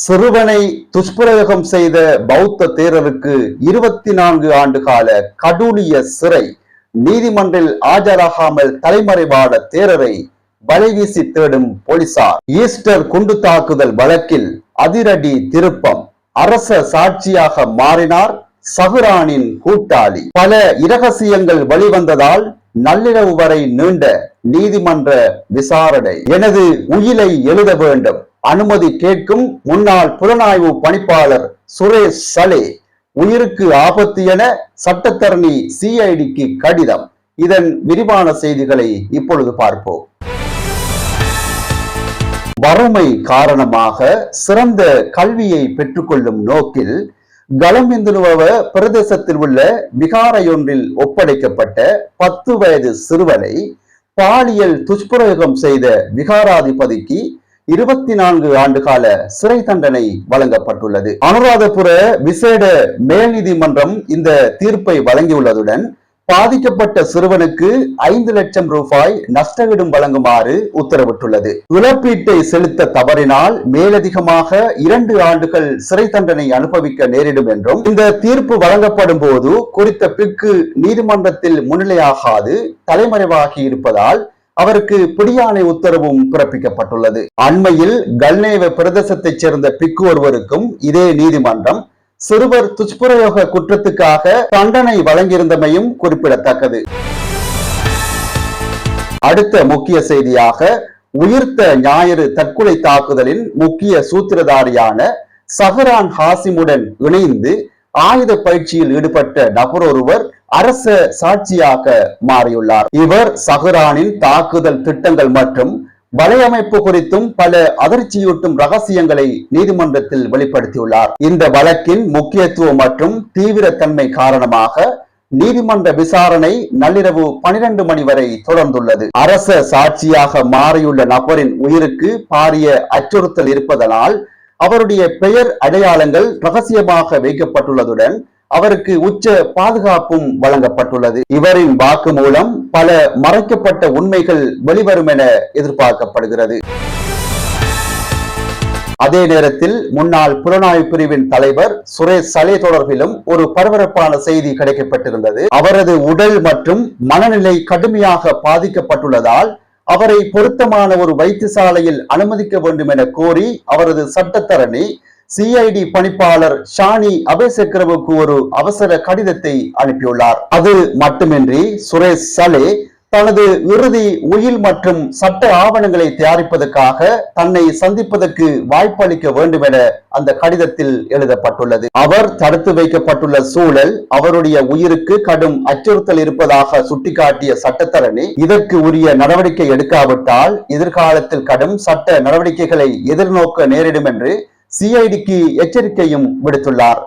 சிறுவனை துஷ்பிரயோகம் செய்த பௌத்த தேரருக்கு 24 ஆண்டு கால கடூழிய சிறை. நீதிமன்றில் ஆஜராகாமல் தலைமறைவான தேரரை வலைவீசி தேடும் போலீசார். ஈஸ்டர் குண்டு தாக்குதல் வழக்கில் அதிரடி திருப்பம். அரச சாட்சியாக மாறினார் சஹ்ரானின் கூட்டாளி. பல இரகசியங்கள் வெளிவந்ததால் நள்ளிரவு வரை நீண்ட நீதிமன்ற விசாரணை. எனது உயிலை எழுத வேண்டும் அனுமதி கேட்கும் முன்னாள் புலனாய்வு பணிப்பாளர் சுரேஷ் சலே. உயிருக்கு ஆபத்து என சட்டத்தரணி சிஐடிக்கு கடிதம். இதன் விரிவான செய்திகளை இப்பொழுது பார்ப்போம். வறுமை காரணமாக சிறந்த கல்வியை பெற்றுக்கொள்ளும் நோக்கில் கலமிந்துலுவ பிரதேசத்தில் உள்ள விகாரையொன்றில் ஒப்படைக்கப்பட்ட 10 வயது சிறுவனை பாலியல் துஷ்பிரயோகம் செய்த விகாராதிபதிக்கு 24 ஆண்டு கால சிறை தண்டனை வழங்கப்பட்டுள்ளது. அனுராதபுர விசேட மேல் நீதிமன்றம் இந்த தீர்ப்பை வழங்கியுள்ளதுடன் பாதிக்கப்பட்ட சிறுவனுக்கு 5 லட்சம் ரூபாய் நஷ்டஈடும் வழங்குமாறு உத்தரவிட்டுள்ளது. இழப்பீட்டை செலுத்த தவறினால் மேலதிகமாக 2 ஆண்டுகள் சிறை தண்டனை அனுபவிக்க நேரிடும் என்றும், இந்த தீர்ப்பு வழங்கப்படும் போது குறித்த பிக்கு நீதிமன்றத்தில் முன்னிலையாகாது தலைமறைவாகி இருப்பதால் அவருக்கு பிடியாணை உத்தரவும் பிறப்பிக்கப்பட்டுள்ளது. அண்மையில் கல்நேவ பிரதேசத்தைச் சேர்ந்த பிக்கு ஒருவருக்கும் இதே நீதிமன்றம் சிறுவர் துஷ்பிரயோக குற்றத்துக்காக தண்டனை வழங்கியிருந்தமையும் குறிப்பிடத்தக்கது. அடுத்த முக்கிய செய்தியாக, உயிர்த்த ஞாயிறு தற்கொலை தாக்குதலின் முக்கிய சூத்திரதாரியான சஹ்ரான் ஹாசிமுடன் இணைந்து ஆயுத பயிற்சியில் ஈடுபட்ட நபர் ஒருவர் அரச சாட்சியாக மாறியுள்ளார். இவர் சஹ்ரானின் தாக்குதல் திட்டங்கள் மற்றும் வலையமைப்பு குறித்தும் பல அதிர்ச்சியூட்டும் ரகசியங்களை நீதிமன்றத்தில் வெளிப்படுத்தியுள்ளார். இந்த வழக்கின் முக்கியத்துவம் மற்றும் தீவிரத்தன்மை காரணமாக நீதிமன்ற விசாரணை நள்ளிரவு 12 மணி வரை தொடர்ந்துள்ளது. அரச சாட்சியாக மாறியுள்ள நபரின் உயிருக்கு பாரிய அச்சுறுத்தல் இருப்பதனால் அவருடைய பெயர் அடையாளங்கள் ரகசியமாக வைக்கப்பட்டுள்ளதுடன் அவருக்கு உச்ச பாதுகாப்பும் வழங்கப்பட்டுள்ளது. இவரின் வாக்கு மூலம் பல மறைக்கப்பட்ட உண்மைகள் வெளிவரும் என எதிர்பார்க்கப்படுகிறது. அதே நேரத்தில் முன்னாள் புலனாய்வு பிரிவின் தலைவர் சுரேஷ் சலே தொடர்பிலும் ஒரு பரபரப்பான செய்தி கிடைக்கப்பட்டிருந்தது. அவரது உடல் மற்றும் மனநிலை கடுமையாக பாதிக்கப்பட்டுள்ளதால் அவரை பொருத்தமான ஒரு வைத்தியசாலையில் அனுமதிக்க வேண்டும் என கோரி அவரது சட்டத்தரணி சிஐடி பணிப்பாளர் ஷானி அபேசக்கரவுக்கு ஒரு அவசர கடிதத்தை அனுப்பியுள்ளார். அது மட்டுமின்றி சுரேஷ் சலே தனது இறுதி உயில் மற்றும் சட்ட ஆவணங்களை தயாரிப்பதற்காக தன்னை சந்திப்பதற்கு வாய்ப்பளிக்க வேண்டும் என அந்த கடிதத்தில் எழுதப்பட்டுள்ளது. அவர் தடுத்து வைக்கப்பட்டுள்ள சூழல் அவருடைய உயிருக்கு கடும் அச்சுறுத்தல் இருப்பதாக சுட்டிக்காட்டிய சட்டத்தரணி இதற்கு உரிய நடவடிக்கை எடுக்காவிட்டால் எதிர்காலத்தில் கடும் சட்ட நடவடிக்கைகளை எதிர்நோக்க நேரிடும் என்று சிஐடிக்கு எச்சரிக்கையும் விடுத்துள்ளார்.